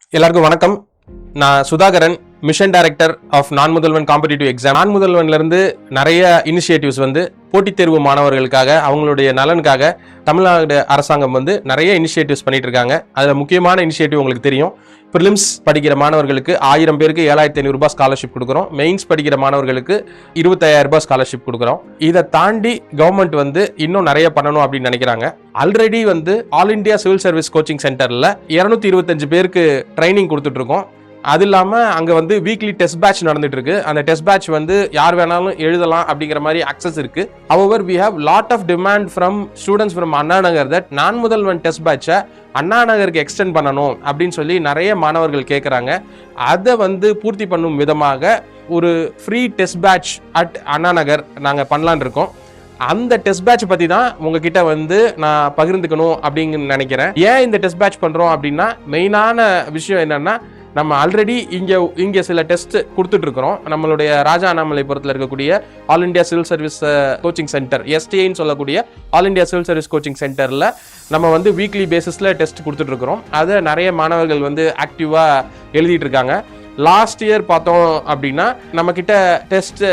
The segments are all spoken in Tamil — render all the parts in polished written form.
எல்லாருக்கும் வணக்கம். நான் சுதாகரன், மிஷன் டைரக்டர் ஆஃப் நான் முதல்வன் காம்படிட்டிவ் எக்ஸாம். நான் முதல்வன்ல இருந்து நிறைய இனிஷியேட்டிவ்ஸ் போட்டித் தேர்வு மாணவர்களுக்காக அவங்களுடைய நலனுக்காக தமிழ்நாடு அரசாங்கம் நிறைய இனிஷியேட்டிவ்ஸ் பண்ணிட்டு இருக்காங்க. அதுல முக்கியமான இனிஷியேட்டிவ் உங்களுக்கு தெரியும். பிரிலிம்ஸ் படிக்கிற மாணவர்களுக்கு 1000 பேருக்கு 7500 ரூபாய் ஸ்காலர்ஷிப் கொடுக்குறோம். மெயின்ஸ் படிக்கிற மாணவர்களுக்கு 25000 ரூபாய் ஸ்காலர்ஷிப் கொடுக்குறோம். இதை தாண்டி கவர்மெண்ட் இன்னும் நிறைய பண்ணணும் அப்படின்னு நினைக்கிறாங்க. Already all India civil service coaching சென்டர்ல 225 பேருக்கு ட்ரைனிங் கொடுத்துட்டு இருக்கோம். அது இல்லாம அங்க வீக்லி டெஸ்ட் பேட்ச் நடந்துட்டு இருக்கு. அந்த டெஸ்ட் பேட்ச் யார் வேணாலும் எழுதலாம் அப்படிங்கிற மாதிரி அக்சஸ் இருக்கு. However, we have lot of demand from students from Anna Nagar that நான் முதல்வன் டெஸ்ட் பேட்சை அண்ணா நகருக்கு எக்ஸ்டெண்ட் பண்ணணும் அப்படின்னு சொல்லி நிறைய மாணவர்கள் கேட்குறாங்க. அதை பூர்த்தி பண்ணும் விதமாக ஒரு free test batch at Anna Nagar நாங்கள் பண்ணலான் இருக்கோம். அந்த டெஸ்ட் பேட்ச் பத்தி தான் உங்ககிட்ட நான் பகிர்ந்துக்கணும் அப்படின்னு நினைக்கிறேன். ஏன் இந்த டெஸ்ட் பேட்ச் பண்றோம் அப்படின்னா, மெயினான விஷயம் என்னன்னா, நம்ம ஆல்ரெடி இங்க சில டெஸ்ட் கொடுத்துட்டு இருக்கிறோம். நம்மளுடைய ராஜா அண்ணாமலைபுரத்தில் இருக்கக்கூடிய all India civil service coaching centre, எஸ்டிஐன்னு சொல்லக்கூடிய all India civil service coaching சென்டர்ல நம்ம வீக்லி பேசிஸ்ல டெஸ்ட் கொடுத்துட்டு இருக்கிறோம். அதை நிறைய மாணவர்கள் ஆக்டிவா எழுதிட்டு இருக்காங்க. லாஸ்ட் இயர் பார்த்தோம் அப்படின்னா, நம்ம கிட்ட டெஸ்ட்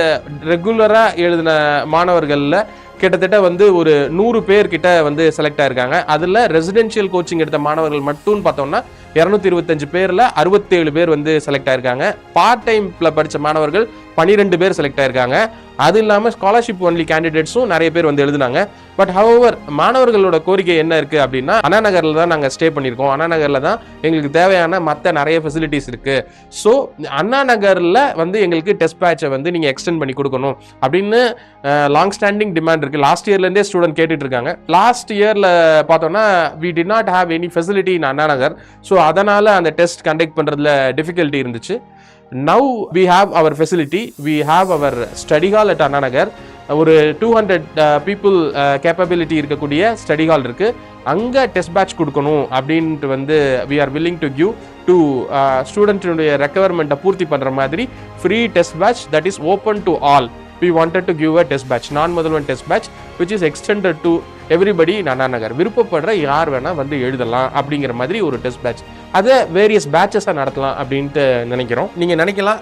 ரெகுலரா எழுதின மாணவர்கள்ல கிட்டத்தட்ட ஒரு 100 பேர் கிட்ட செலக்ட் ஆயிருக்காங்க. அதுல ரெசிடென்ஷியல் கோச்சிங் எடுத்த மாணவர்கள் மட்டும் பார்த்தோம்னா 225 பேர்ல 67 பேர் செலக்ட் ஆயிருக்காங்க. பார்ட் டைம்ல படிச்ச மாணவர்கள் 12 பேர் செலக்ட் ஆயிருக்காங்க. அது இல்லாம ஸ்காலர்ஷிப் ஒன்லி கேண்டிடேட்ஸும் நிறைய பேர் எழுதினாங்க. பட் ஹவவர் மாணவர்களோட கோரிக்கை என்ன இருக்கு அப்படின்னா, அண்ணா நகர்ல தான் நாங்க ஸ்டே பண்ணியிருக்கோம். அண்ணா நகர்ல தான் எங்களுக்கு தேவையான மற்ற நிறைய ஃபெசிலிட்டிஸ் இருக்கு. ஸோ அண்ணா நகர்ல எங்களுக்கு டெஸ்ட் பேட்சை நீங்க எக்ஸ்டெண்ட் பண்ணி கொடுக்கணும் அப்படின்னு லாங் ஸ்டாண்டிங் டிமாண்ட் இருக்கு. லாஸ்ட் இயர்ல இருந்தே ஸ்டூடெண்ட் கேட்டுட்டு இருக்காங்க. லாஸ்ட் இயர்ல பார்த்தோம்னா we did not have any facility in Anna Nagar. So அதனால அந்த டெஸ்ட் கண்டக்ட் பண்றதுல டிஃபிகல்ட்டி இருந்துச்சு. Now we have our facility, we have our study hall at Anna Nagar. ஒரு 200 people capability இருக்கக்கூடிய ஸ்டடி ஹால் இருக்கு. அங்க டெஸ்ட் பேட்ச் கொடுக்கணும் அப்படின்ட்டு we are willing to give to ஸ்டூடெண்ட்னுடைய ரெக்குவயர்மெண்ட்டை பூர்த்தி பண்ற மாதிரி free test batch that is open to all. We wanted to give a test batch, நான் முதல்வன் test batch which is extended to everybody in Anna Nagar. விருப்பப்படுற யார் வேணா எழுதலாம் அப்படிங்கிற மாதிரி ஒரு டெஸ்ட் பேட்ச். அதை வேரியஸ் பேட்சஸாக நடத்தலாம் அப்படின்ட்டு நினைக்கிறோம். நீங்கள் நினைக்கலாம்,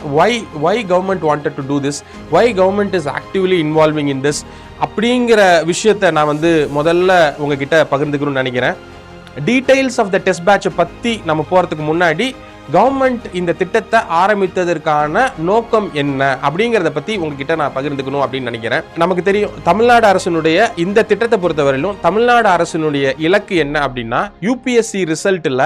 why government wanted to do this, why government is actively involving in this அப்படிங்கிற விஷயத்தை நான் முதல்ல உங்ககிட்ட பகிர்ந்துக்கணும்னு நினைக்கிறேன். டீடைல்ஸ் ஆஃப் த டெஸ்ட் பேட்சை பற்றி நம்ம போகிறதுக்கு முன்னாடி கவர்மெண்ட் இந்த திட்டத்தை ஆரம்பித்ததற்கான நோக்கம் என்ன அப்படிங்கிறத பத்தி உங்ககிட்ட நான் பகிர்ந்துக்கணும் அப்படின்னு நினைக்கிறேன். நமக்கு தெரியும், தமிழ்நாடு அரசினுடைய இந்த திட்டத்தை பொறுத்தவரையிலும் தமிழ்நாடு அரசினுடைய இலக்கு என்ன அப்படின்னா, யூபிஎஸ்சி ரிசல்ட்ல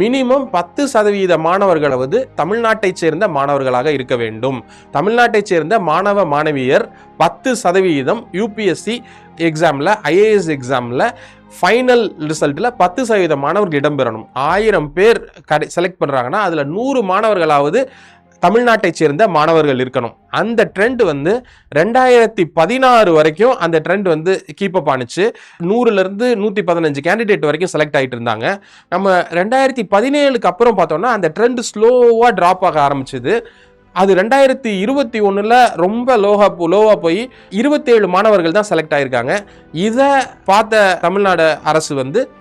மினிமம் 10% மாணவர்களாவது தமிழ்நாட்டை சேர்ந்த மாணவர்களாக இருக்க வேண்டும். தமிழ்நாட்டை சேர்ந்த மாணவ மாணவியர் 10% யூபிஎஸ்சி எக்ஸாம்ல, ஐஏஎஸ் எக்ஸாம்ல ஃபைனல் ரிசல்ட்ல 10% மாணவர்கள் இடம்பெறணும். 1000 பேர் செலக்ட் பண்றாங்கன்னா அதுல 100 மாணவர்களாவது தமிழ்நாட்டை சேர்ந்த மாணவர்கள் இருக்கணும். அந்த ட்ரெண்ட் 2016 வரைக்கும் அந்த ட்ரெண்ட் கீப் அப் ஆனிச்சு. 100ல இருந்து 115 கேண்டிடேட் வரைக்கும் செலக்ட் ஆகிட்டு இருந்தாங்க. நம்ம 2017க்கு அப்புறம் பார்த்தோம்னா அந்த ட்ரெண்ட் ஸ்லோவா டிராப் ஆக ஆரம்பிச்சது. அது 2021ல ரொம்ப லோவா போய் 27 மாணவர்கள் தான் செலக்ட் ஆயிருக்காங்க. இதை பார்த்த தமிழ்நாடு அரசு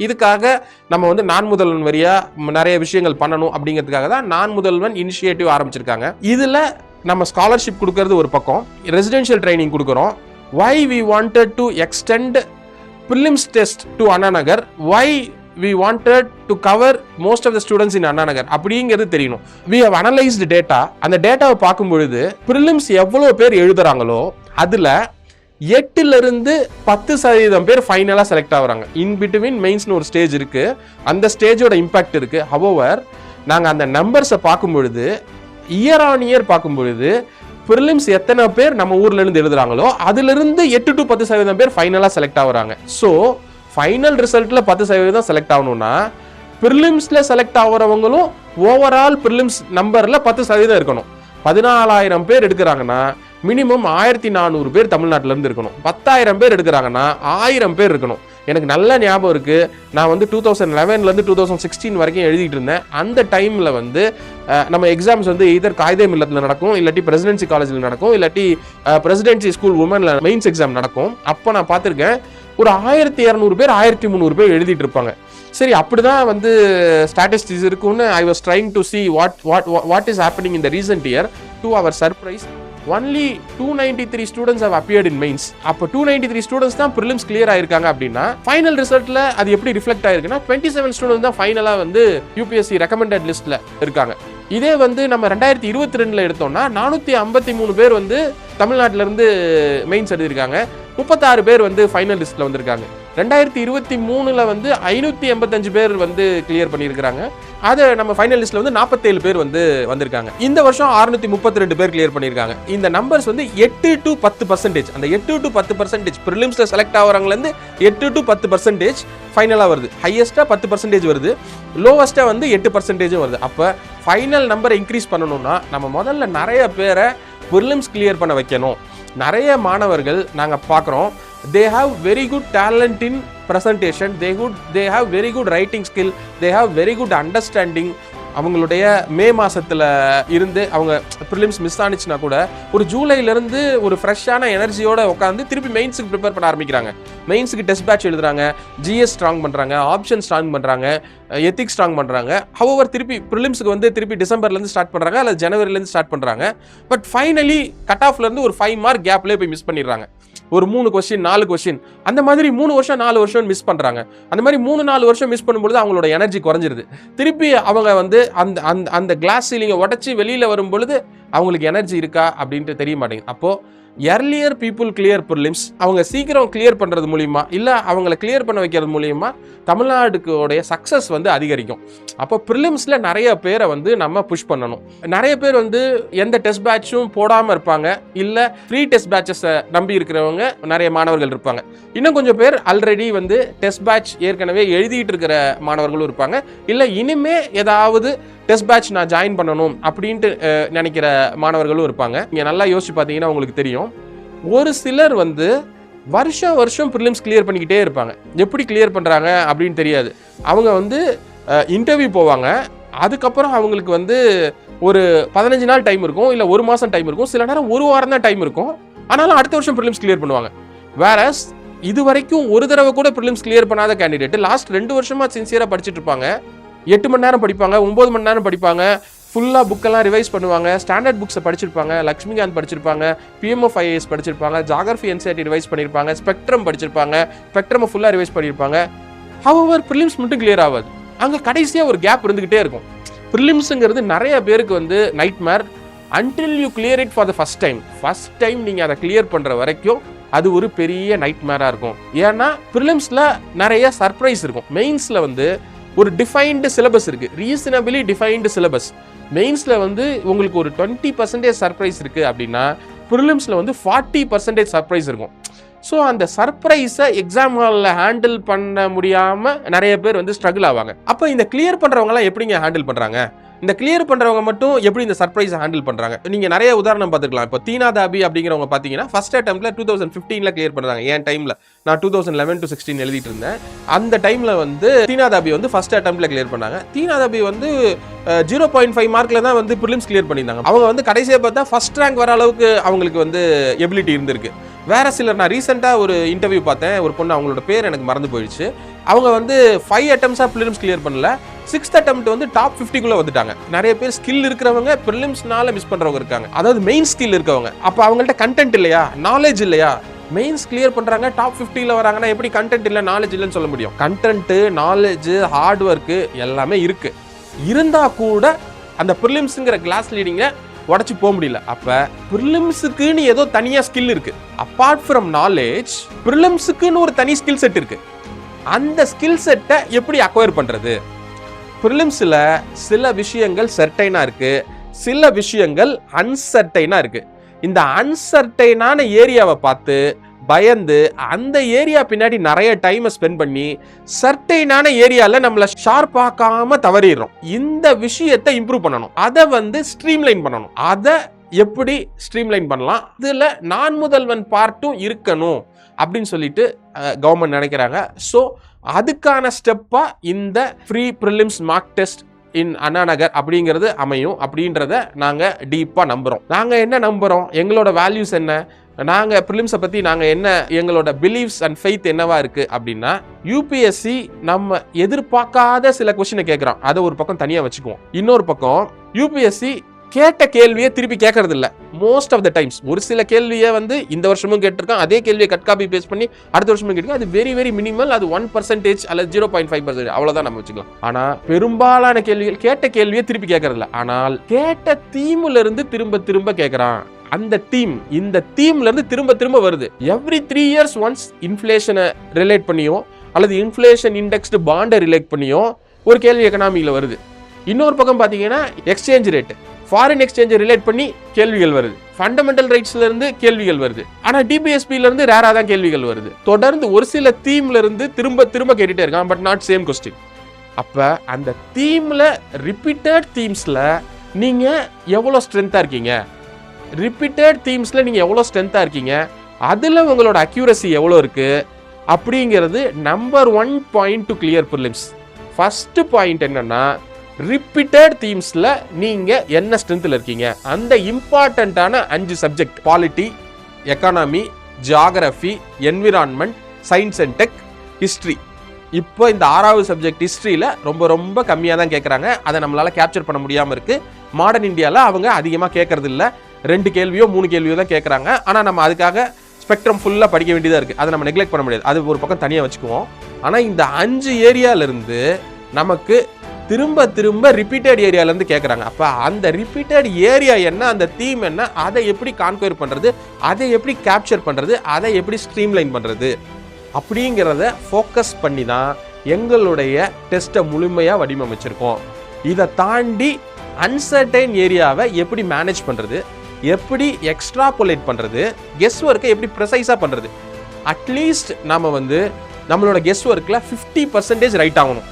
இதுக்காக நம்ம நான் முதல்வன் வழியா நிறைய விஷயங்கள் பண்ணணும் அப்படிங்கிறதுக்காக தான் நான் முதல்வன் இனிஷியேட்டிவ் ஆரம்பிச்சிருக்காங்க. இதுல நம்ம ஸ்காலர்ஷிப் கொடுக்கறது ஒரு பக்கம், ரெசிடென்ஷியல் ட்ரைனிங் கொடுக்குறோம். why we wanted to extend prelims test to Anna Nagar, why we wanted to cover most of the students in Anna Nagar அப்படிங்கிறது தெரியணும். we have analyzed data. அந்த டேட்டாவை பார்க்கும் பொழுது prelims எவ்வளவு பேர் எழுதுறாங்களோ அதுல 8ல இருந்து 10% பேர் ஃபைனலா செலக்ட் ஆகுறாங்க. இன் பிட்வீன் மெயின்ஸ்னு ஒரு ஸ்டேஜ் இருக்கு, அந்த ஸ்டேஜோட இம்பாக்ட் இருக்கு. ஹவவர் நாங்க அந்த நம்பர்ஸை பார்க்கும் பொழுது, இயர் ஆன் இயர் பார்க்கும் பொழுது prelims எத்தனை பேர் நம்ம ஊர்ல இருந்து எழுதுறாங்களோ அதுல இருந்து 8 to 10% பேர் ஃபைனலா செலக்ட் ஆகுறாங்க. ஸோ ஃபைனல் ரிசல்ட்ல 10% செலக்ட் ஆகணும்னா பிரிலிம்ஸ்ல செலக்ட் ஆகிறவங்களும் ஓவரால் பிரிலிம்ஸ் நம்பர்ல 10% இருக்கணும். 14000 பேர் எடுக்கிறாங்கன்னா மினிமம் 1400 பேர் தமிழ்நாட்டில இருந்து இருக்கணும். 10000 பேர் எடுக்கிறாங்கன்னா 1000 பேர் இருக்கணும். எனக்கு நல்ல ஞாபகம் இருக்கு, நான் 2011ல இருந்து 2016 வரைக்கும் எழுதிட்டு இருந்தேன். அந்த டைம்ல நம்ம எக்ஸாம்ஸ் இதர் காயிதே மில்லத்துல நடக்கும், இல்லாட்டி பிரசிடென்சி காலேஜ்ல நடக்கும், இல்லாட்டி பிரசிடென்சி ஸ்கூல் உமன்ல மெயின்ஸ் எக்ஸாம் நடக்கும். அப்போ நான் பார்த்திருக்கேன், ஒரு 1200 பேர் 1300 பேர் எழுதிட்டு இருப்பாங்க. சரி, அப்படிதான் வந்து ஸ்டாட்டிஸ்டிக்ஸ் இருக்குன்னு I was trying to see what is happening in the recent year. To our surprise, only 293 students have appeared in mains. அப்போ 293 students தான் prelims clear ஆயிருக்காங்க அப்படின்னா ஃபைனல் ரிசல்ட்ல அது எப்படி ரிஃப்ளெக்ட் ஆயிருக்குன்னா 27 ஸ்டூடெண்ட்ஸ் தான் ஃபைனலா வந்து யூபிஎஸ்சி ரெக்கமெண்டட் லிஸ்ட்ல இருக்காங்க. இதே வந்து நம்ம 2022 எடுத்தோம்னா 453 பேர் வந்து தமிழ்நாட்டில இருந்து மெயின்ஸ் எழுதியிருக்காங்க, 36 பேர் வந்து ஃபைனல் லிஸ்ட்ல வந்திருக்காங்க. 2023 வந்து 585 பேர் வந்து கிளியர் பண்ணியிருக்காங்க. அதை நம்ம ஃபைனல் லிஸ்ட்ல வந்து 47 பேர் வந்து வந்திருக்காங்க. இந்த வருஷம் 632 பேர் கிளியர் பண்ணியிருக்காங்க. இந்த நம்பர்ஸ் வந்து 8 to 10%. அந்த 8 to 10% ப்ரிலிம்ஸ்ல செலக்ட் ஆகிறவங்கள இருந்து 8 to 10% ஃபைனலா வருது. ஹையஸ்டா 10% வருது, லோவஸ்டா வந்து 8% வருது. அப்ப ஃபைனல் நம்பரை இன்க்ரீஸ் பண்ணணும்னா நம்ம முதல்ல நிறைய பேரை ப்ரிலிம்ஸ் கிளியர் பண்ண வைக்கணும். நிறைய மாணவர்கள் நாங்க பார்க்குறோம், they have very good talent in presentation, they have very good writing skill, they have very good understanding. அவங்களுடைய மே மாசத்துல இருந்து அவங்க ப்ரிலிம்ஸ் மிஸ் ஆனிச்சுன்னா கூட ஒரு ஜூலைல இருந்து ஒரு ஃப்ரெஷ்ஷான எனர்ஜியோட உட்காந்து திருப்பி மெயின்ஸுக்கு ப்ரிப்பேர் பண்ண ஆரம்பிக்கிறாங்க. மெயின்ஸுக்கு டெஸ்ட் பேட்ச் எழுதுறாங்க, ஜிஎஸ் ஸ்ட்ராங் பண்றாங்க, ஆப்ஷன் ஸ்ட்ராங் பண்றாங்க, எத்திக்ஸ் ஸ்ட்ராங் பண்றாங்க. ஹவவர் திருப்பி ப்ரிலிம்ஸுக்கு வந்து திருப்பி டிசம்பர்ல இருந்து ஸ்டார்ட் பண்றாங்க அல்லது ஜனவரில இருந்து ஸ்டார்ட் பண்றாங்க. பட் ஃபைனலி கட் ஆஃப்ல இருந்து ஒரு 5 மார்க் கேப்லேயே போய் மிஸ் பண்ணிடுறாங்க. ஒரு 3 கொஸ்டின் 4 கொஸ்டின் அந்த மாதிரி 3 வருஷம் 4 வருஷம் மிஸ் பண்றாங்க. அந்த மாதிரி 3-4 வருஷம் மிஸ் பண்ணும்போது அவங்களோட எனர்ஜி குறைஞ்சிருது. திருப்பி அவங்க வந்து அந்த கிளாஸ் சீலிங்கை உடச்சி வெளியில வரும் பொழுது அவங்களுக்கு எனர்ஜி இருக்கா அப்படின்ட்டு தெரிய மாட்டேங்குது. அப்போ earlier people clear prelims, அவங்க சீக்கிரம் கிளியர் பண்றது மூலியமா இல்ல அவங்களை கிளியர் பண்ண வைக்கிறது மூலியமா தமிழ்நாடுடைய சக்சஸ் வந்து அதிகரிக்கும். அப்போ ப்ரிலிம்ஸ்ல நிறைய பேரை வந்து நம்ம புஷ் பண்ணணும். நிறைய பேர் வந்து எந்த டெஸ்ட் பேட்சும் போடாம இருப்பாங்க, இல்ல ஃப்ரீ டெஸ்ட் பேட்சஸ் நம்பி இருக்கிறவங்க நிறைய மாணவர்கள் இருப்பாங்க. இன்னும் கொஞ்சம் பேர் ஆல்ரெடி வந்து டெஸ்ட் பேட்ச் ஏற்கனவே எழுதிட்டு இருக்கிற மாணவர்களும் இருப்பாங்க, இல்ல இனிமே ஏதாவது டெஸ்ட் பேட்ச் நான் ஜாயின் பண்ணணும் அப்படின்ட்டு நினைக்கிற மாணவர்களும் இருப்பாங்க. நீங்க நல்லா யோசிச்சு பார்த்தீங்கன்னா உங்களுக்கு தெரியும், ஒரு சிலர் வந்து வருஷம் ப்ரிலிம்ஸ் கிளியர் பண்ணிக்கிட்டே இருப்பாங்க. எப்படி கிளியர் பண்றாங்க அப்படின்னு தெரியாது. அவங்க வந்து இன்டர்வியூ போவாங்க, அதுக்கப்புறம் அவங்களுக்கு வந்து ஒரு 15 நாள் டைம் இருக்கும், இல்ல 1 மாசம் டைம் இருக்கும், சில நேரம் 1 வாரம் தான் டைம் இருக்கும். ஆனாலும் அடுத்த வருஷம் ப்ரிலிம்ஸ் கிளியர் பண்ணுவாங்க. வேறஸ் இது வரைக்கும் ஒரு தடவை கூட ப்ரிலிம்ஸ் கிளியர் பண்ணாத கேண்டிடேட் லாஸ்ட் 2 வருஷமா சின்சியரா படிச்சுட்டு இருப்பாங்க. 8 மணி நேரம் படிப்பாங்க, 9 மணி நேரம் படிப்பாங்க, ஃபுல்லாக புக்கெல்லாம் ரிவைஸ் பண்ணுவாங்க, ஸ்டாண்டர்ட் புக்ஸை படிச்சிருப்பாங்க, லக்ஷ்மிகாந்த் படிச்சிருப்பாங்க, PMF IAS படிச்சிருப்பாங்க, ஜாகிரஃபி NCERT ரிவைஸ் பண்ணியிருப்பாங்க, ஸ்பெக்ட்ரம் படிச்சிருப்பாங்க, ஸ்பெக்ட்ரம் ஃபுல்லாக ரிவைஸ் பண்ணியிருப்பாங்க. ஹவவர் ப்ரிலிம்ஸ் மட்டும் கிளியர் ஆகாது. அங்கே கடைசியாக ஒரு கேப் இருந்துகிட்டே இருக்கும். ப்ரிலிம்ஸுங்கிறது நிறைய பேருக்கு வந்து night Meir until you clear it for the first time நீங்கள் அதை கிளியர் பண்ணுற வரைக்கும் அது ஒரு பெரிய நைட் மேராக இருக்கும். ஏன்னா ப்ரிலிம்ஸில் நிறைய சர்ப்ரைஸ் இருக்கும். மெயின்ஸில் வந்து ஒரு டிஃபைன்டு சிலபஸ் இருக்கு, ரீசனபிளி டிஃபைன்டு சிலபஸ். மெயின்ஸ்ல வந்து உங்களுக்கு ஒரு 20% சர்ப்ரைஸ் இருக்கு அப்படின்னா ப்ரிலிம்ஸ்ல வந்து 40% சர்ப்ரைஸ் இருக்கும். ஸோ அந்த சர்ப்ரைஸை எக்ஸாம் ஹாலில் ஹேண்டில் பண்ண முடியாம நிறைய பேர் வந்து ஸ்ட்ரகிள் ஆவாங்க. அப்போ இந்த கிளியர் பண்றவங்கலாம் எப்படிங்க ஹேண்டில் பண்றாங்க? இந்த கிளியர் பண்றவங்க மட்டும் எப்படி இந்த சர்ப்ரைஸை ஹேண்டில் பண்றாங்க? நீங்க நிறைய உதாரணம் பார்த்துக்கலாம். இப்போ தீனா தாபி அப்படிங்கிறவங்க பார்த்தீங்கன்னா ஃபர்ஸ்ட் அட்டெம்ப்ட்ல 2015 கிளியர் பண்றாங்க. என் டைம்ல நான் 2011 to 16 எழுதிட்டு இருந்தேன். அந்த டைம்ல வந்து தீனா தாபி வந்து ஃபர்ஸ்ட் அட்டெம்ப்ட்ல கிளியர் பண்ணாங்க. தீனா தாபி வந்து 0.5 மார்க்ல தான் வந்து ப்ரிலிம்ஸ் கிளியர் பண்ணியிருந்தாங்க. அவங்க வந்து கடைசியாக பார்த்தா ஃபர்ஸ்ட் ரேங்க் வர அளவுக்கு அவங்களுக்கு வந்து எபிலிட்டி இருந்திருக்கு. வேற சிலர், நான் ரீசெண்டாக ஒரு இன்டர்வியூ பார்த்தேன், ஒரு பொண்ணு, அவங்களோட பேர் எனக்கு மறந்து போயிடுச்சு. அவங்க வந்து 5 அட்டெம்ப்ட்ஸாக ப்ரிலிம்ஸ் கிளியர் பண்ணல, 6th அட்டெம்ப்ட் வந்து டாப் 50 வந்துட்டாங்க. நிறைய பேர் ஸ்கில் இருக்கிறவங்க ப்ரிலிம்ஸ்னால மிஸ் பண்றவங்க இருக்காங்க, அதாவது மெயின் ஸ்கில் இருக்கவங்க. அப்போ அவங்கள்ட்ட கண்டென்ட் இல்லையா, நாலேஜ் இல்லையா? மெயின்ஸ் கிளியர் பண்றாங்க, டாப் 50 வராங்கன்னா எப்படி கண்டென்ட் இல்லை நாலேஜ் இல்லைன்னு சொல்ல முடியும்? கண்டென்ட், நாலேஜ், ஹார்ட் ஒர்க் எல்லாமே இருக்கு. இருந்தா கூட அந்த ப்ரிலிம்ஸ்ங்கிற கிளாஸ் லீடிங்க உடச்சு போக முடியல. அப்ப ப்ரிலிம்ஸுக்குன்னு ஏதோ தனியா ஸ்கில் இருக்கு. அப்பார்ட் ஃப்ரம் நாலேஜ், ப்ரிலிம்ஸுக்குன்னு ஒரு தனி ஸ்கில் செட் இருக்கு. அந்த ஸ்கில் செட்டை எப்படி அக்வயர் பண்றது? ப்ரிலிம்ஸ்ல சில விஷயங்கள் சர்டைனா இருக்கு, சில விஷயங்கள் அன்சர்டைனா இருக்கு. இந்த அன்சர்டைனான ஏரியாவை பார்த்து பயந்து அந்த ஏரியா பின்னாடி நிறைய டைமை ஸ்பெண்ட் பண்ணி சர்டைனான ஏரியால நம்மள ஷார்ப் ஆக்காம தவறிடுறோம். இந்த விஷயத்தை இம்ப்ரூவ் பண்ணணும், அதை வந்து ஸ்ட்ரீம்லைன் பண்ணணும். அதை எப்படி ஸ்ட்ரீம்லைன் பண்ணலாம்? இதுல நான் முதல்வன் பார்ட்டும் இருக்கணும் அப்படின்னு சொல்லிட்டு கவர்மெண்ட் நினைக்கிறாங்க. ஸோ அதுக்கான ஸ்டெப்பா இந்த free prelims mock test in Anna Nagar அப்படிங்கிறது அமையும் அப்படின்றத நாங்க டீப்பா நம்புறோம். நாங்க என்ன நம்புறோம்? எங்களோட வேல்யூஸ் என்ன? நாங்கள் ப்ரிலிம்ஸை பற்றி நாங்கள் என்ன எங்களோட பிலீஃப்ஸ் அண்ட் ஃபெய்த் என்னவா இருக்குது அப்படின்னா, யூபிஎஸ்சி நம்ம எதிர்பார்க்காத சில கொஸ்டினை கேட்குறோம், அதை ஒரு பக்கம் தனியாக வச்சுக்குவோம். இன்னொரு பக்கம் யூபிஎஸ்சி கேட்ட கேள்வியை திருப்பி கேட்கறது இல்லை மோஸ்ட் ஆஃப் த டைம்ஸ். ஒரு சில கேள்வியை வந்து இந்த வருஷமும் கேட்டிருக்கான், அதே கேள்வியை கட் காப்பி பேஸ்ட் பண்ணி அடுத்த வருஷமும் கேட்டிருக்கான். அது வெரி வெரி மினிமல், அது 1% அல்லது 0.5% அவ்வளோதான் நம்ம வச்சுக்கலாம். ஆனால் பெரும்பாலான கேள்விகள் கேட்ட கேள்வியை திருப்பி கேட்கறது இல்லை, ஆனால் கேட்ட தீமுல இருந்து திரும்ப திரும்ப கேட்குறான். அந்த தீம் இந்த தீம்ல இருந்து திரும்ப திரும்ப வருது. எவ்ரி 3 years ஒன்ஸ் இன்ஃப்ளேஷனை ரிலேட் பண்ணியோ அல்லது இன்ஃப்ளேஷன் இண்டெக்ஸ்டு பாண்டை ரிலேட் பண்ணியோ ஒரு கேள்வி எக்கனாமிக்ல வருது. இன்னொரு பக்கம் பார்த்தீங்கன்னா எக்ஸ்சேஞ்ச் ரேட், ஃபாரின் எக்ஸ்சேஞ்சை ரிலேட் பண்ணி கேள்விகள் வருது. ஃபண்டமெண்டல் ரைட்ஸ்ல இருந்து கேள்விகள் வருது. ஆனா டிபிஎஸ்பில இருந்து ரேரா தான் கேள்விகள் வருது. தொடர்ந்து ஒரு சில தீம்ல இருந்து திரும்ப திரும்ப கேட்டுட்டே இருக்கான், பட் நாட் சேம் கொஸ்டின். அப்ப அந்த தீம்ல ரிப்பீட்டட் தீம்ஸ்ல நீங்க எவ்வளவு ஸ்ட்ரென்த்தா இருக்கீங்க, ரிப்பீட்டட் தீம்ஸ்ல நீங்க எவ்வளவு ஸ்ட்ரென்த்தா இருக்கீங்க, அதுல உங்களோட அக்யூரசி எவ்வளவு இருக்கு அப்படிங்கிறது number 1 point to clear prelims. First point என்னன்னா, ரிப்பீட்டட் தீம்ஸ்ல நீங்க என்ன ஸ்ட்ரென்த்ல இருக்கீங்க. அந்த இம்பார்ட்டன்டான 5 subject, polity, economy, geography, environment, science and tech, history. இப்போ இந்த 6வது சப்ஜெக்ட் ஹிஸ்டரியில ரொம்ப ரொம்ப கம்மியாக தான் கேட்குறாங்க. அதை நம்மளால கேப்சர் பண்ண முடியாமல் இருக்கு. மாடர்ன் இந்தியாவில் அவங்க அதிகமாக கேட்கறது இல்லை, 2 கேள்வியோ 3 கேள்வியோ தான் கேட்குறாங்க. ஆனால் நம்ம அதுக்காக ஸ்பெக்ட்ரம் ஃபுல்லாக படிக்க வேண்டியதாக இருக்குது. அதை நம்ம நெக்லெக்ட் பண்ண முடியாது, அது ஒரு பக்கம் தனியாக வச்சுக்குவோம். ஆனால் இந்த 5 ஏரியாவிலிருந்து நமக்கு திரும்ப திரும்ப ரிப்பீட்டட் ஏரியாவிலேருந்து கேட்குறாங்க. அப்போ அந்த ரிப்பீட்டட் ஏரியா என்ன, அந்த தீம் என்ன, அதை எப்படி கான்குயர் பண்ணுறது, அதை எப்படி கேப்சர் பண்ணுறது, அதை எப்படி ஸ்ட்ரீம்லைன் பண்ணுறது அப்படிங்கிறத ஃபோக்கஸ் பண்ணி தான் எங்களுடைய டெஸ்ட்டை முழுமையாக வடிவமைச்சிருக்கோம். இதை தாண்டி அன்சர்டைன் ஏரியாவை எப்படி மேனேஜ் பண்ணுறது, எப்படி எக்ஸ்ட்ராபோலேட் பண்ணுறது, கெஸ் ஒர்க்கை எப்படி ப்ரெசைஸாக பண்ணுறது. அட்லீஸ்ட் நம்ம வந்து நம்மளோட கெஸ் ஒர்க்கில் 50% ரைட் ஆகணும்.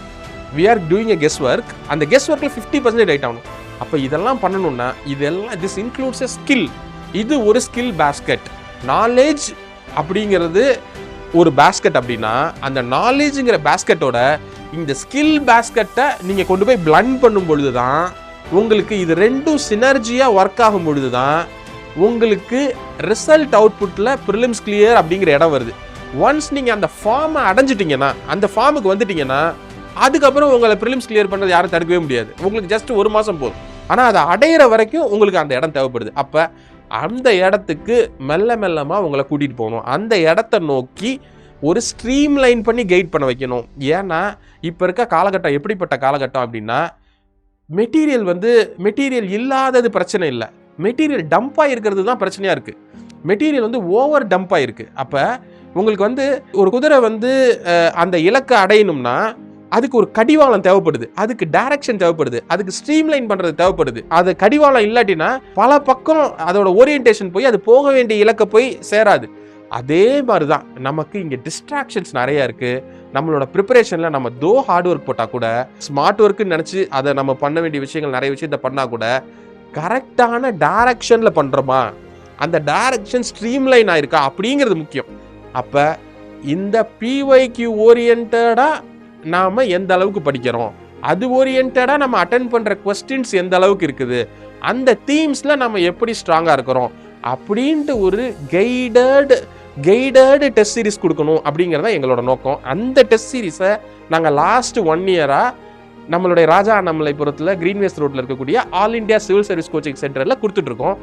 we are doing a guess work, அந்த கெஸ் ஒர்க்கில் 50% ரைட் ஆகணும். அப்போ இதெல்லாம் பண்ணணும்னா இதெல்லாம் this includes a skill. இது ஒரு ஸ்கில் பேஸ்கெட். நாலேஜ் அப்படிங்கிறது ஒரு பேஸ்கெட் அப்படின்னா, அந்த நாலேஜுங்கிற பேஸ்கெட்டோட இந்த ஸ்கில் பேஸ்கெட்டை நீங்கள் கொண்டு போய் பிளண்ட் பண்ணும் பொழுது தான் உங்களுக்கு இது ரெண்டும் சினர்ஜியாக ஒர்க் ஆகும் பொழுது தான் உங்களுக்கு ரிசல்ட் அவுட்புட்டில் ப்ரிலிம்ஸ் கிளியர் அப்படிங்கிற இடம் வருது. ஒன்ஸ் நீங்கள் அந்த ஃபார்மை அடைஞ்சிட்டிங்கன்னா, அந்த ஃபார்முக்கு வந்துட்டிங்கன்னா, அதுக்கப்புறம் உங்களை ப்ரிலிம்ஸ் கிளியர் பண்ணுறது யாரும் தடுக்கவே முடியாது. உங்களுக்கு ஜஸ்ட் 1 மாதம் போதும். ஆனால் அதை அடையிற வரைக்கும் உங்களுக்கு அந்த இடம் தேவைப்படுது. அப்போ அந்த இடத்துக்கு மெல்ல மெல்லமாக உங்களை கூட்டிகிட்டு போகணும். அந்த இடத்த நோக்கி ஒரு ஸ்ட்ரீம் லைன் பண்ணி கைட் பண்ண வைக்கணும். ஏன்னா இப்போ இருக்க காலகட்டம் எப்படிப்பட்ட காலகட்டம் அப்படின்னா, மெட்டீரியல் இல்லாதது பிரச்சனை இல்லை, மெட்டீரியல் டம்பாக இருக்கிறது தான் பிரச்சனையாக இருக்குது. மெட்டீரியல் வந்து ஓவர் டம்பாக இருக்குது. அப்போ உங்களுக்கு வந்து ஒரு குதிரை வந்து அந்த இலக்கை அடையணும்னா அதுக்கு ஒரு கடிவாளம் தேவைப்படுது, அதுக்கு டைரக்ஷன் தேவைப்படுது, அதுக்கு ஸ்ட்ரீம்லைன் பண்றது தேவைப்படுது. அது கடிவாளம் இல்லாட்டினா பல பக்கம் அதோட ஓரியன்டேஷன் போய் அது போக வேண்டிய இலக்க போய் சேராது. அதே மாதிரி தான் நமக்கு இங்கே டிஸ்ட்ராக்ஷன்ஸ் நிறைய இருக்கு. நம்மளோட ப்ரிப்பரேஷன்ல நம்ம ஹார்ட் ஒர்க் போட்டால் கூட, ஸ்மார்ட் ஒர்க்குன்னு நினச்சி அதை நம்ம பண்ண வேண்டிய விஷயங்கள் நிறைய விஷயத்தை பண்ணால் கூட கரெக்டான டைரக்ஷன்ல பண்றோமா, அந்த டைரக்ஷன் ஸ்ட்ரீம்லைன் ஆயிருக்கா அப்படிங்கிறது முக்கியம். அப்போ இந்த பிஒய்க்யூ ஓரியன்டா நாம எந்த அளவுக்கு படிக்கிறோம், அது ஓரியன்டா நம்ம அட்டென்ட் பண்ற क्वेश्चंस எந்த அளவுக்கு இருக்குது, அந்த தீம்ஸ்ல நம்ம எப்படி ஸ்ட்ராங்கா இருக்கிறோம் அப்படின்ட்டு ஒரு கைடட் டெஸ்ட் சீரிஸ் கொடுக்கணும் அப்படிங்கிறத எங்களோட நோக்கம். அந்த டெஸ்ட் சீரிஸை நாங்கள் லாஸ்ட் 1 இயரா நம்மளுடைய ராஜா அண்ணாமலைபுரத்தில் கிரீன்வேஸ் ரோட்ல இருக்கக்கூடிய all India civil service coaching சென்டர்ல கொடுத்துட்டு இருக்கோம்.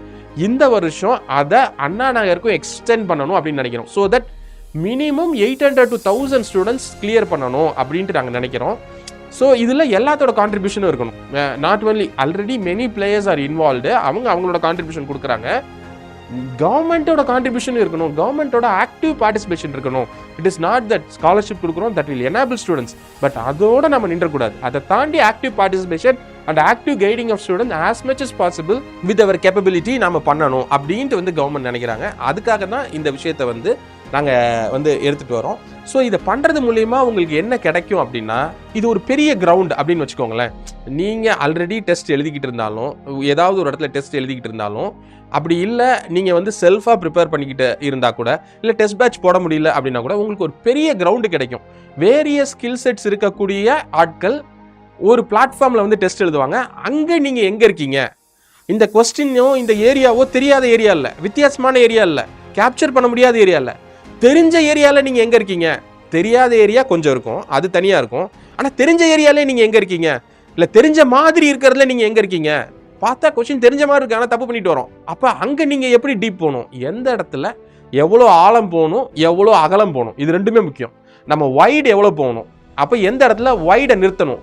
இந்த வருஷம் அதை அண்ணா நகருக்கும் எக்ஸ்டெண்ட் பண்ணணும் அப்படின்னு நினைக்கிறோம். So that minimum 800 to 1000 students clear பண்ணணும் அப்படின்ட்டு நாங்கள் நினைக்கிறோம். ஸோ இதில் எல்லாத்தோட கான்ட்ரிபியூஷனும் இருக்கணும். Not only already many players are involved, அவங்களோட கான்ட்ரிபியூஷன் கொடுக்குறாங்க. கவர்மெண்ட்டோட கான்ட்ரிபியூஷன் இருக்கணும், கவர்மெண்ட்டோட ஆக்டிவ் பார்ட்டிசிபேஷன் இருக்கணும். It is not that scholarship கொடுக்குறோம் that will enable students, but அதோட நம்ம நின்றக்கூடாது. அதை தாண்டி active participation and active guiding of student as much as possible with our capability நம்ம பண்ணணும் அப்படின்ட்டு வந்து கவர்மெண்ட் நினைக்கிறாங்க. அதுக்காக தான் இந்த விஷயத்தை வந்து நாங்கள் வந்து எடுத்துகிட்டு வரோம். ஸோ இதை பண்ணுறது மூலிமா உங்களுக்கு என்ன கிடைக்கும் அப்படின்னா, இது ஒரு பெரிய கிரவுண்ட் அப்படின்னு வச்சுக்கோங்களேன். நீங்கள் ஆல்ரெடி டெஸ்ட் எழுதிக்கிட்டு இருந்தாலும், ஏதாவது ஒரு இடத்துல டெஸ்ட் எழுதிக்கிட்டு இருந்தாலும், அப்படி இல்லை நீங்கள் வந்து செல்ஃபாக ப்ரிப்பேர் பண்ணிக்கிட்டு இருந்தால் கூட, இல்லை டெஸ்ட் பேட்ச் போட முடியல அப்படின்னா கூட உங்களுக்கு ஒரு பெரிய கிரவுண்டு கிடைக்கும். வேரியஸ் ஸ்கில் செட்ஸ் இருக்கக்கூடிய ஆட்கள் ஒரு பிளாட்ஃபார்மில் வந்து டெஸ்ட் எழுதுவாங்க. அங்கே நீங்கள் எங்கே இருக்கீங்க, இந்த கொஸ்டினோ இந்த ஏரியாவோ தெரியாத ஏரியா இல்லை, வித்தியாசமான ஏரியா இல்லை, கேப்சர் பண்ண முடியாத ஏரியாவில், தெரிஞ்ச ஏரியாவில் நீங்கள் எங்கே இருக்கீங்க? தெரியாத ஏரியா கொஞ்சம் இருக்கும், அது தனியாக இருக்கும். ஆனால் தெரிஞ்ச ஏரியாலே நீங்கள் எங்கே இருக்கீங்க? இல்லை தெரிஞ்ச மாதிரி இருக்கிறதுல நீங்கள் எங்கே இருக்கீங்க? பார்த்தா கொஸ்டின் தெரிஞ்ச மாதிரி இருக்கு, ஆனால் தப்பு பண்ணிட்டு வரோம். அப்போ அங்கே நீங்கள் எப்படி டீப் போகணும், எந்த இடத்துல எவ்வளோ ஆழம் போகணும், எவ்வளோ அகலம் போகணும், இது ரெண்டுமே முக்கியம். நம்ம வைடு எவ்வளோ போகணும், அப்போ எந்த இடத்துல வைடை நிறுத்தணும்,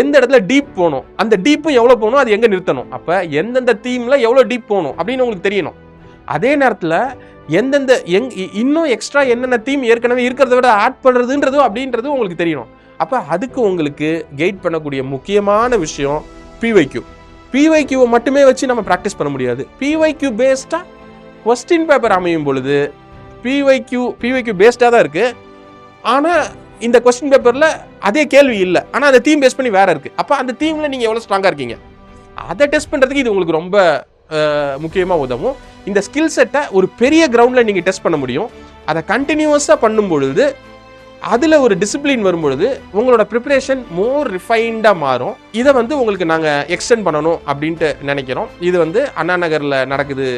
எந்த இடத்துல டீப் போகணும், அந்த டீப்பும் எவ்வளோ போகணும், அது எங்கே நிறுத்தணும். அப்போ எந்தெந்த தீமில் எவ்வளோ டீப் போகணும் அப்படின்னு உங்களுக்கு தெரியணும். அதே நேரத்தில் எந்தெந்த இன்னும் எக்ஸ்ட்ரா என்னென்ன தீம் ஏற்கனவே இருக்கிறத விட ஆட் பண்ணுறதுன்றது அப்படின்றது உங்களுக்கு தெரியணும். அப்போ அதுக்கு உங்களுக்கு கைட் பண்ணக்கூடிய முக்கியமான விஷயம் பிஒய்க்யூ. பிஒய்க்யூவை மட்டுமே வச்சு நம்ம ப்ராக்டிஸ் பண்ண முடியாது. பிஒய்க்யூ பேஸ்டாக கொஸ்டின் பேப்பர் அமையும் பொழுது பிஒய்க்யூ பேஸ்டாக தான் இருக்குது. ஆனால் இந்த கொஸ்டின் பேப்பரில் அதே கேள்வி இல்லை, ஆனால் அந்த தீம் பேஸ் பண்ணி வேறு இருக்குது. அப்போ அந்த தீமில் நீங்கள் எவ்வளோ ஸ்ட்ராங்காக இருக்கீங்க அதை டெஸ்ட் பண்ணுறதுக்கு இது உங்களுக்கு ரொம்ப முக்கியமாக உதவும். இந்த ஸ்கில் செட்டை ஒரு பெரிய கிரவுண்டில் நீங்கள் டெஸ்ட் பண்ண முடியும். அதை கண்டினியூஸாக பண்ணும் பொழுது, அதில் ஒரு டிசிப்ளின் வரும்பொழுது உங்களோட ப்ரிப்பரேஷன் மோர் ரிஃபைண்டாக மாறும். இதை உங்களுக்கு நாங்கள் எக்ஸ்டெண்ட் பண்ணணும் அப்படின்ட்டு நினைக்கிறோம். இது அண்ணா நகரில் நடக்குது.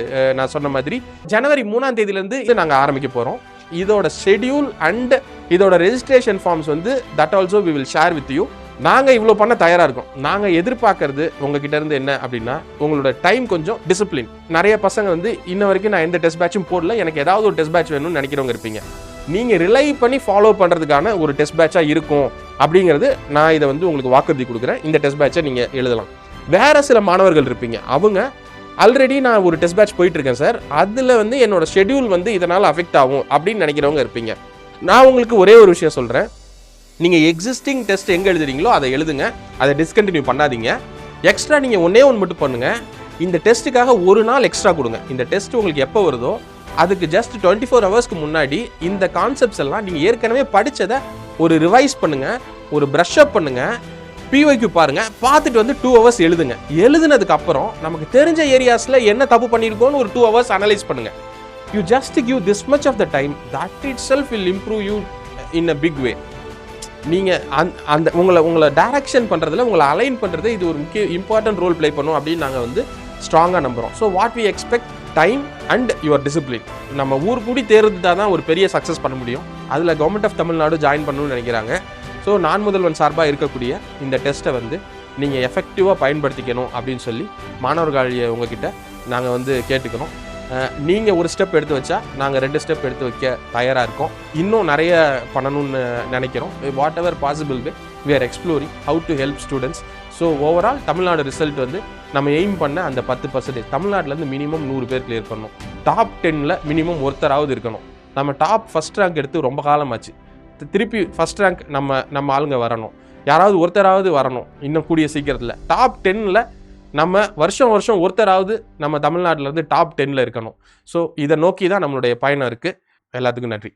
நான் சொன்ன மாதிரி ஜனவரி 3ஆம் தேதியிலேருந்து இதை நாங்கள் ஆரம்பிக்க போகிறோம். இதோட ஷெட்யூல் அண்ட் இதோட registration forms that also we will share with you. நாங்கள் இவ்வளோ பண்ண தயாராக இருக்கோம். நாங்கள் எதிர்பார்க்கறது உங்ககிட்ட இருந்து என்ன அப்படின்னா, உங்களோட டைம் கொஞ்சம் டிசிப்ளின். நிறைய பசங்க இன்ன வரைக்கும் நான் எந்த டெஸ்ட் பேட்சும் போடல, எனக்கு ஏதாவது ஒரு டெஸ்ட் பேட்ச் வேணும்னு நினைக்கிறவங்க இருப்பீங்க. நீங்கள் ரிலை பண்ணி ஃபாலோ பண்ணுறதுக்கான ஒரு டெஸ்ட் பேட்சாக இருக்கும் அப்படிங்கிறது நான் இதை உங்களுக்கு வாக்குறுதி கொடுக்குறேன். இந்த டெஸ்ட் பேட்சை நீங்கள் எழுதலாம். வேறு சில மாணவர்கள் இருப்பீங்க, அவங்க ஆல்ரெடி நான் ஒரு டெஸ்ட் பேட்ச் போயிட்டுருக்கேன் சார், அதில் என்னோட ஷெட்யூல் இதனால் அஃபெக்ட் ஆகும் அப்படின்னு நினைக்கிறவங்க இருப்பீங்க. நான் உங்களுக்கு ஒரே ஒரு விஷயம் சொல்கிறேன். நீங்கள் எக்ஸிஸ்டிங் டெஸ்ட் எங்கே எழுதுறீங்களோ அதை எழுதுங்க, அதை டிஸ்கண்டினியூ பண்ணாதீங்க. எக்ஸ்ட்ரா நீங்கள் ஒன்றே மட்டும் பண்ணுங்கள், இந்த டெஸ்ட்டுக்காக ஒரு நாள் எக்ஸ்ட்ரா கொடுங்க. இந்த டெஸ்ட் உங்களுக்கு எப்போ வருதோ அதுக்கு ஜஸ்ட் 24 ஹவர்ஸ்க்கு முன்னாடி இந்த கான்செப்ட்ஸ் எல்லாம் நீங்கள் ஏற்கனவே படித்ததை ஒரு ரிவைஸ் பண்ணுங்கள், ஒரு ப்ரஷ் அப் பண்ணுங்கள், பிஒய்க்யூ பாருங்கள், பார்த்துட்டு 2 ஹவர்ஸ் எழுதுங்க. எழுதுனதுக்கு அப்புறம் நமக்கு தெரிஞ்ச ஏரியாஸில் என்ன தப்பு பண்ணியிருக்கோன்னு ஒரு 2 ஹவர்ஸ் அனலைஸ் பண்ணுங்கள். You just give this much of the time, that itself will improve you in a big way. நீங்கள் அந்த உங்களை டைரக்ஷன் பண்ணுறதுல, உங்களை அலைன் பண்ணுறது இது ஒரு இம்பார்ட்டன்ட் ரோல் ப்ளே பண்ணும் அப்படின்னு நாங்கள் ஸ்ட்ராங்காக நம்புகிறோம். So what we expect time and your discipline. நம்ம ஊர் கூடி தேர்ந்தா தான் ஒரு பெரிய சக்ஸஸ் பண்ண முடியும். அதில் கவர்மெண்ட் ஆஃப் தமிழ்நாடு ஜாயின் பண்ணணும்னு நினைக்கிறாங்க. ஸோ நான் முதல்வன் சார்பாக இருக்கக்கூடிய இந்த டெஸ்ட்டை நீங்கள் எஃபெக்டிவாக பயன்படுத்திக்கணும் அப்படின்னு சொல்லி மாணவர்கள் உங்ககிட்ட நாங்கள் கேட்டுக்கிறோம். நீங்கள் ஒரு ஸ்டெப் எடுத்து வச்சா நாங்கள் 2 ஸ்டெப் எடுத்து வைக்க தயாராக இருக்கோம். இன்னும் நிறைய பண்ணணும்னு நினைக்கிறோம். Whatever possible way we are exploring how to help students. So overall Tamil Nadu result நம்ம எய்ம் பண்ண அந்த 10% தமிழ்நாட்டிலேருந்து மினிமம் 100 பேர் கிளியர் பண்ணணும். டாப் 10ல் மினிமம் ஒருத்தராவது இருக்கணும். நம்ம டாப் ஃபஸ்ட் ரேங்க் எடுத்து ரொம்ப காலமாச்சு. திருப்பி ஃபஸ்ட் ரேங்க் நம்ம ஆளுங்க வரணும், யாராவது ஒருத்தராவது வரணும் இன்னும் கூடிய சீக்கிரத்தில். டாப் 10ல் நம்ம வருஷம் ஒருத்தராவது நம்ம தமிழ்நாட்டிலேருந்து டாப் 10ல் இருக்கணும். ஸோ இதை நோக்கி தான் நம்மளுடைய பயணம் இருக்குது. எல்லாத்துக்கும் நன்றி.